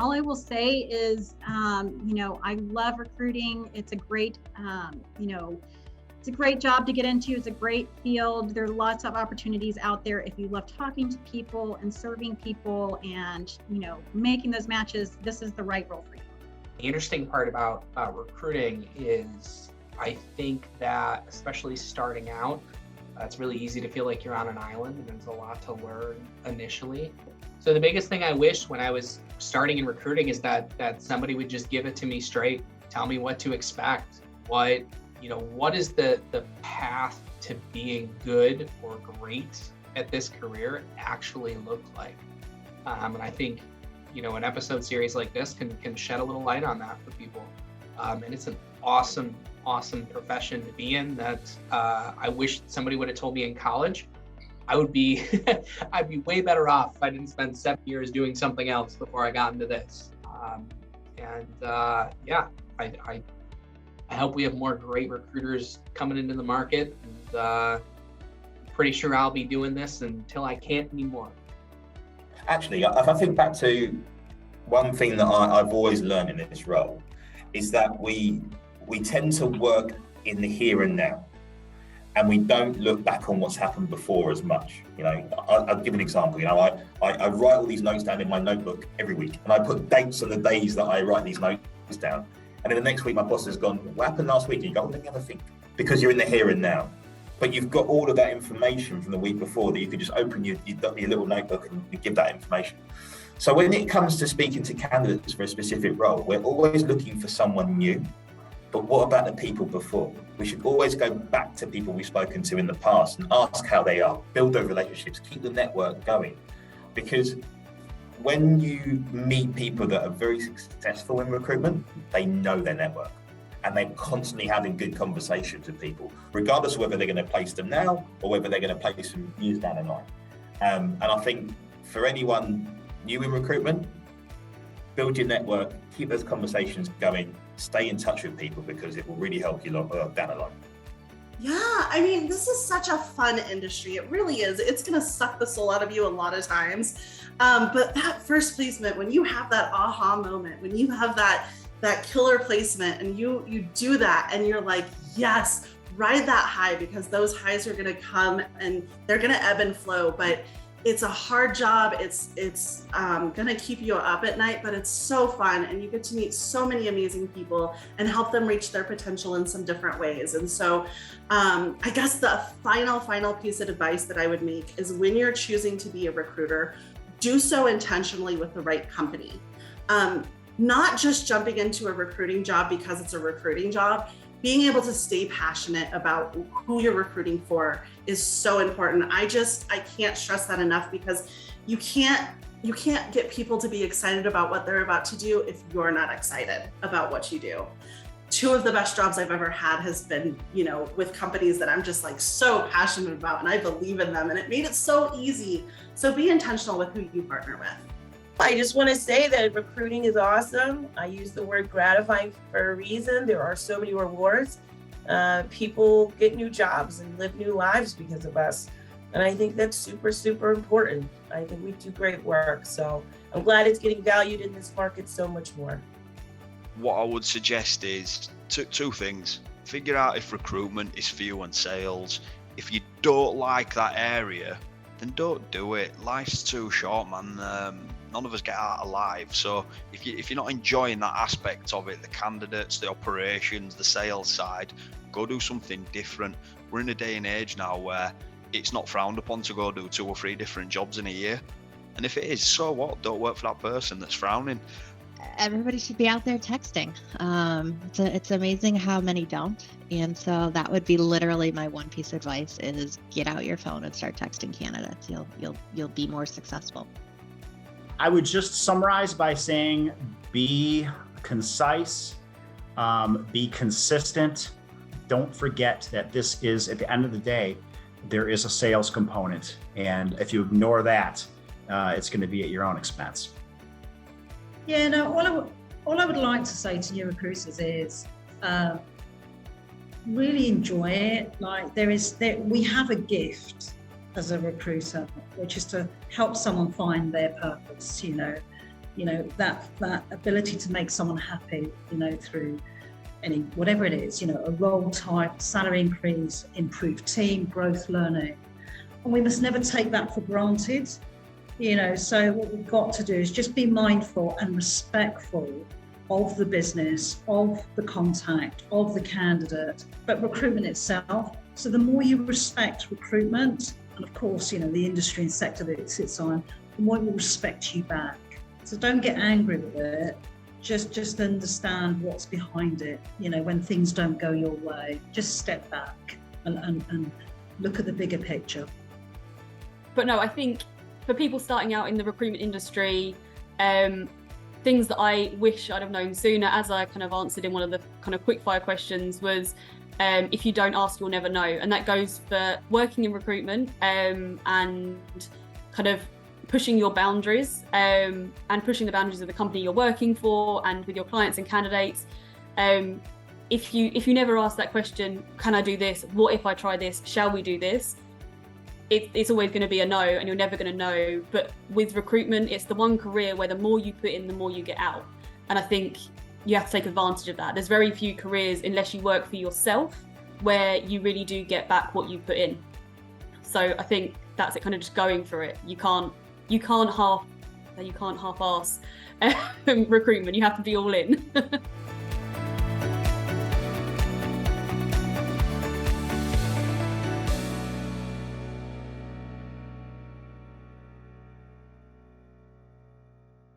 all I will say is, I love recruiting. It's a great, it's a great job to get into. It's a great field. There are lots of opportunities out there. If you love talking to people and serving people and, making those matches, this is the right role for you. The interesting part about recruiting is I think that, especially starting out, it's really easy to feel like you're on an island and there's a lot to learn initially. So the biggest thing I wished when I was starting in recruiting is that somebody would just give it to me straight, tell me what to expect, what is the path to being good or great at this career actually look like. And I think, an episode series like this can shed a little light on that for people. And it's an awesome profession to be in that I wish somebody would have told me in college. I'd be way better off if I didn't spend 7 years doing something else before I got into this. I hope we have more great recruiters coming into the market. And pretty sure I'll be doing this until I can't anymore. Actually, if I think back to one thing that I've always learned in this role is that we tend to work in the here and now, and we don't look back on what's happened before as much. I'll give an example. I write all these notes down in my notebook every week, and I put dates on the days that I write these notes down. And then the next week, my boss has gone, "What happened last week?" And you go, "Let me have a think," because you're in the here and now. But you've got all of that information from the week before that you could just open your little notebook and give that information. So when it comes to speaking to candidates for a specific role, we're always looking for someone new. But what about the people before? We should always go back to people we've spoken to in the past and ask how they are, build those relationships, keep the network going. Because when you meet people that are very successful in recruitment, they know their network. And they're constantly having good conversations with people, regardless of whether they're going to place them now or whether they're going to place them years down the line. And I think for anyone new in recruitment, build your network, keep those conversations going, stay in touch with people because it will really help you down the line. Yeah, this is such a fun industry. It really is. It's going to suck the soul out of you a lot of times. But that first placement, when you have that aha moment, when you have that killer placement and you do that and you're like, yes, ride that high, because those highs are going to come and they're going to ebb and flow. But it's a hard job. It's going to keep you up at night, but it's so fun. And you get to meet so many amazing people and help them reach their potential in some different ways. And so I guess the final piece of advice that I would make is when you're choosing to be a recruiter, do so intentionally with the right company. Not just jumping into a recruiting job because it's a recruiting job. Being able to stay passionate about who you're recruiting for is so important. I can't stress that enough, because you can't get people to be excited about what they're about to do if you're not excited about what you do. 2 of the best jobs I've ever had has been, with companies that I'm just so passionate about and I believe in them, and it made it so easy. So be intentional with who you partner with. I just want to say that recruiting is awesome. I use the word gratifying for a reason. There are so many rewards. People get new jobs and live new lives because of us. And I think that's super, super important. I think we do great work. So I'm glad it's getting valued in this market so much more. What I would suggest is two things. Figure out if recruitment is for you and sales. If you don't like that area, then don't do it. Life's too short, man. None of us get out alive. So if you're not enjoying that aspect of it, the candidates, the operations, the sales side, go do something different. We're in a day and age now where it's not frowned upon to go do 2 or 3 different jobs in a year. And if it is, so what? Don't work for that person that's frowning. Everybody should be out there texting. It's amazing how many don't. And so that would be literally my one piece of advice is get out your phone and start texting candidates. You'll be more successful. I would just summarize by saying be concise, be consistent. Don't forget that this is, at the end of the day, there is a sales component. And if you ignore that, it's going to be at your own expense. Yeah, no, all I would like to say to new recruiters is really enjoy it. We have a gift as a recruiter, which is to help someone find their purpose, you know, that ability to make someone happy, you know, through any, whatever it is, you know, a role type, salary increase, improved team, growth, learning. And we must never take that for granted, you know. So what we've got to do is just be mindful and respectful of the business, of the contact, of the candidate, but recruitment itself. So the more you respect recruitment, and of course, you know, the industry and sector that it sits on, the more it will respect you back. So don't get angry with it. Just understand what's behind it. You know, when things don't go your way, just step back and look at the bigger picture. But no, I think for people starting out in the recruitment industry, things that I wish I'd have known sooner, as I kind of answered in one of the kind of quickfire questions, was if you don't ask, you'll never know. And that goes for working in recruitment and kind of pushing your boundaries and pushing the boundaries of the company you're working for and with your clients and candidates. If you never ask that question, can I do this? What if I try this? Shall we do this? It's always going to be a no, and you're never going to know. But with recruitment, it's the one career where the more you put in, the more you get out. And I think you have to take advantage of that. There's very few careers, unless you work for yourself, where you really do get back what you put in. So I think that's it, kind of just going for it. You can't half-ass recruitment. You have to be all in.